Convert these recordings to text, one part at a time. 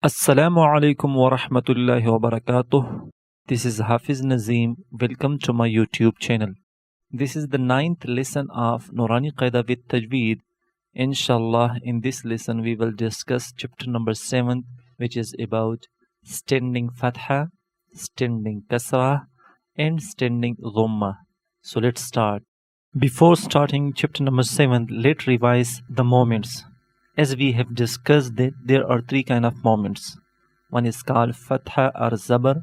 السلام عليكم ورحمة الله وبركاته. This is Hafiz Nazeem. Welcome to my YouTube channel. This is the 9th lesson of Noorani Qaida with Tajweed. Inshallah, in this lesson we will discuss chapter number 7, which is about standing fatha, standing kasra, and standing dhamma. So let's start. Before starting chapter number 7, let's revise the moments. As we have discussed that there are three kind of moments. One is called fatha or zabar,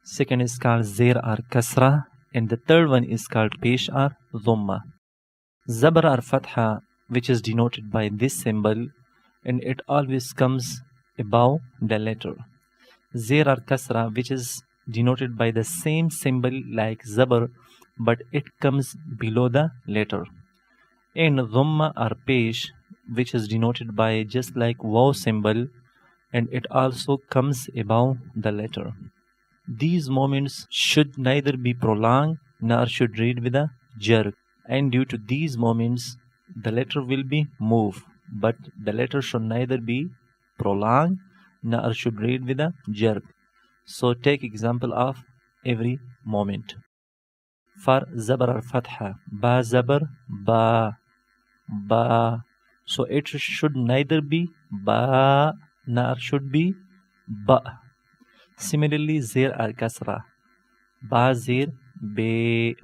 second is called zir or kasra, and the third one is called pesh or dhamma. Zabar or fatha, which is denoted by this symbol, and it always comes above the letter. Zir or kasra, which is denoted by the same symbol like zabar, but it comes below the letter. And dhamma or pesh, which is denoted by just like wow symbol, and it also comes above the letter. These moments should neither be prolonged nor should read with a jerk, and due to these moments the letter will be moved, but the letter should neither be prolonged nor should read with a jerk. So take example of every moment. For zabar or fatha, ba zabar ba, ba. So it should neither be ba nor should be ba. Similarly, zir or kasra, ba zir be,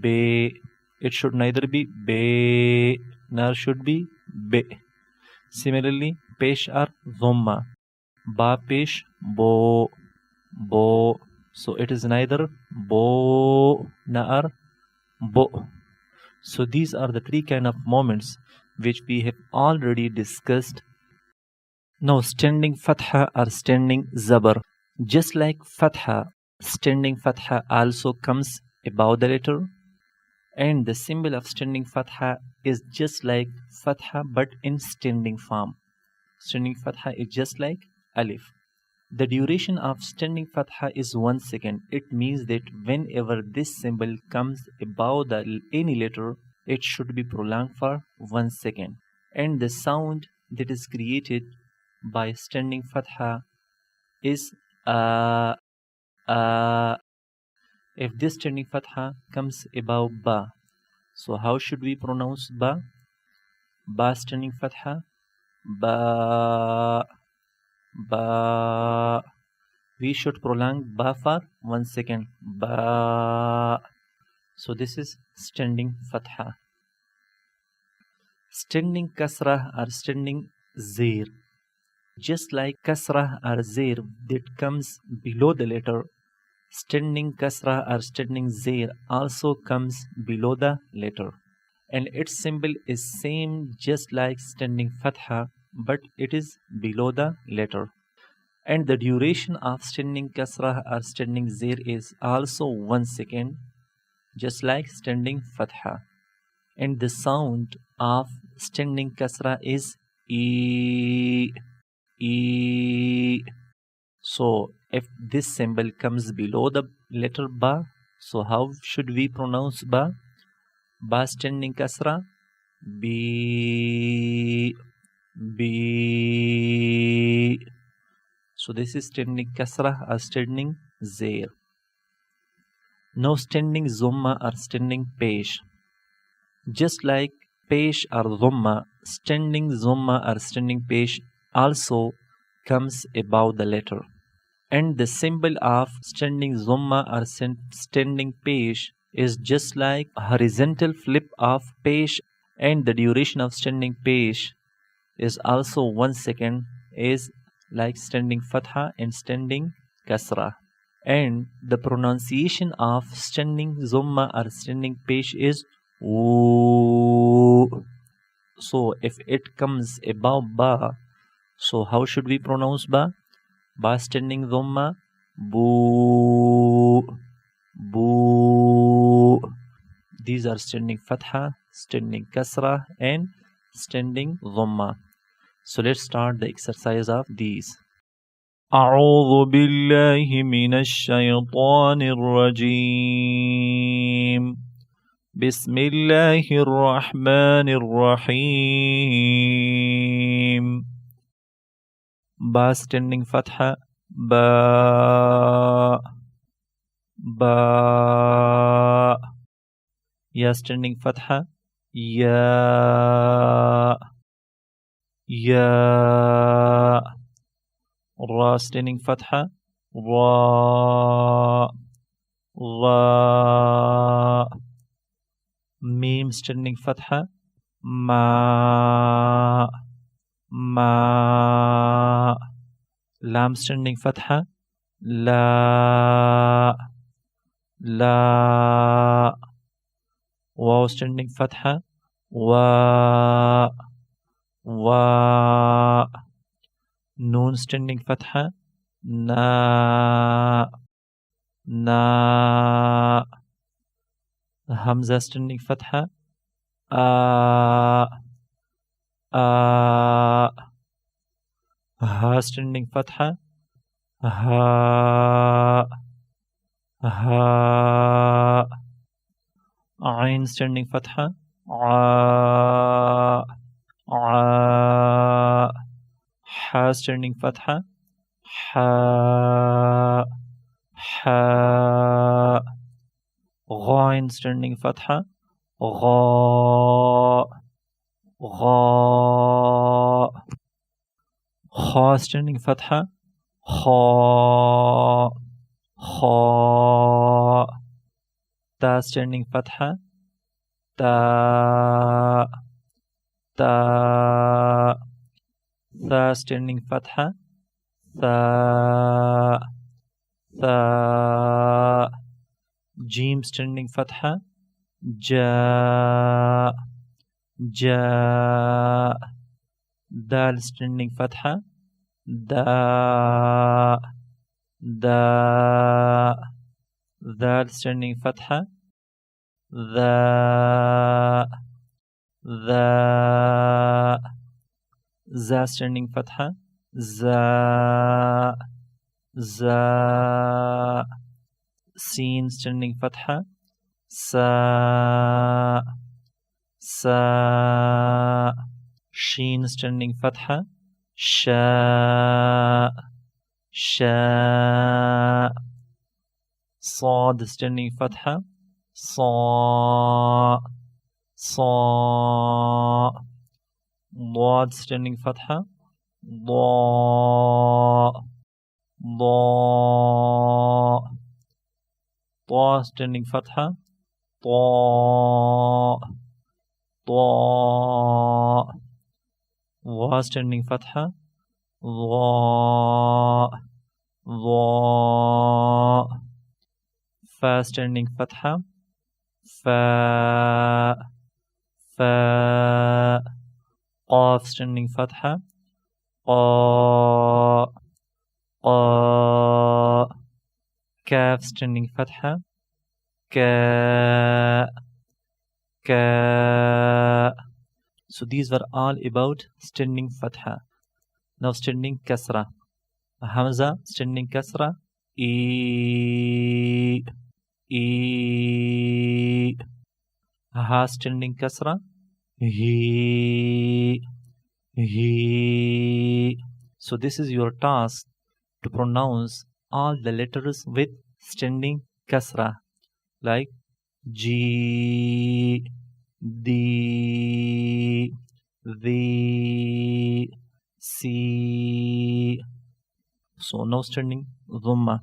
be. It should neither be be nor should be be. Similarly, pesh or dhamma, ba pesh bo, bo. So it is neither bo nor bo. So these are the three kind of moments which we have already discussed. Now standing fatha or standing zabar. Just like fatha, standing fatha also comes above the letter, and the symbol of standing fatha is just like fatha but in standing form. Standing fatha is just like alif. The duration of standing fatha is 1 second. It means that whenever this symbol comes above any letter, it should be prolonged for 1 second. And the sound that is created by standing fatha is if this standing fatha comes above ba, so how should we pronounce ba? Ba standing fatha, ba, ba. We should prolong ba for 1 second, ba. So this is standing fatha. Standing kasra or standing zir. Just like kasra or zir that comes below the letter, standing kasra or standing zir also comes below the letter. And its symbol is same just like standing fatha, but it is below the letter. And the duration of standing kasra or standing zir is also 1 second, just like standing fatha. And the sound of standing kasra is e, e. So if this symbol comes below the letter ba, so how should we pronounce ba? Ba standing kasra, b, b. So this is standing kasra or standing zir. Now standing dhamma or standing pesh. Just like pesh or dhamma, standing dhamma or standing pesh also comes above the letter. And the symbol of standing dhamma or standing pesh is just like horizontal flip of pesh, and the duration of standing pesh is also 1 second, is like standing fatha and standing kasra. And the pronunciation of standing dhamma or standing pesh is oo. So if it comes above ba, so how should we pronounce ba? Ba standing dhamma, boo, boo. These are standing fatha, standing kasra, and standing dhamma. So let's start the exercise of these. أعوذ بالله من الشيطان الرجيم. بسم الله الرحمن الرحيم. Ba standing fatha. Ba. Ba. Ya standing fatha. Ya. Ya. Ra standing fatha. Ra. Ra. Mim standing fatha. Ma. Ma. Lam standing fatha. La. La. Waw standing fatha. Wa. Wa. Noon standing fatha. Na. Na. Hamza standing fatha. A. A. Ha standing fatha. Ha. Ha. Ain standing fatha. A. A. Ha standing fatha. Ha. Ha. Ghain standing fatha. Gha. Gha. Kha standing fatha. Kha. Kha. Ta standing fatha. Ta. Ta. Tha standing fatha. Tha. Tha. Jim standing fatha. Ja. Ja. Dal standing fatha. Da. Da. Dal standing fatha. Da. Da. Za standing fatha. Za. Za. Sin standing fatha. Sa. Sa. Sheen standing fatha. Sha. Sha. Sad standing fatha. Sa. Sa. Dad standing fatha. Da. Da. Ta standing fatha. Ta. Ta. Wa standing fatha. Wa. Wa. Fa standing fatha. Fa. Fa. Qaf standing fatha. Qa. Qa. Kaf standing fatha. Ka. Ka. So these were all about standing fatha. Now standing kasra. Hamza standing kasra. E. E. Ha standing kasra. He. He. So this is your task to pronounce all the letters with standing kasra, like G, D, the, C. So now standing dhamma.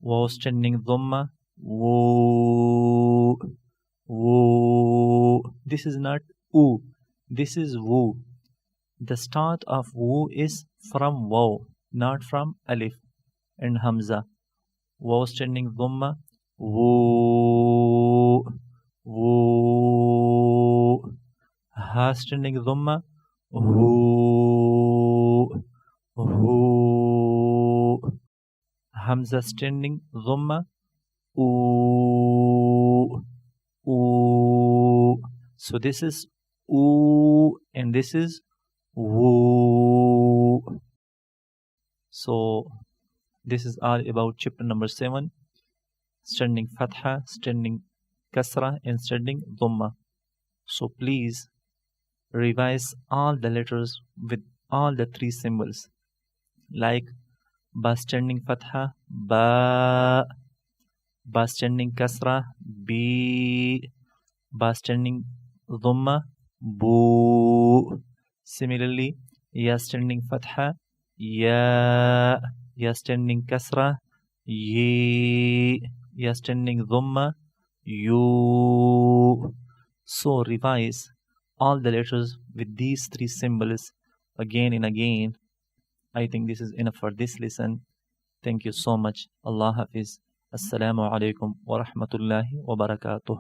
Wow standing dhamma. Woo. Woo. This is not oo. This is woo. The start of woo is from waw, not from alif and hamza. Waw standing dhamma. Woo. Woo. Ha standing dhamma. Woo. Woo. Hamza standing dhamma. Ooh. Ooh. So this is ooh and this is woo. So this is all about chapter number 7, standing fatha, standing kasra and standing dhamma. So please revise all the letters with all the 3 symbols. like ba standing fatha, ba, ba standing kasra, bi, ba standing dhamma, bu. Similarly, ya standing fatha, ya, ya standing kasra, ye, ya standing dhamma, you. So revise all the letters with these three symbols again and again. I think this is enough for this lesson. Thank you so much. Allah Hafiz. Assalamu alaikum wa rahmatullahi wa barakatuh.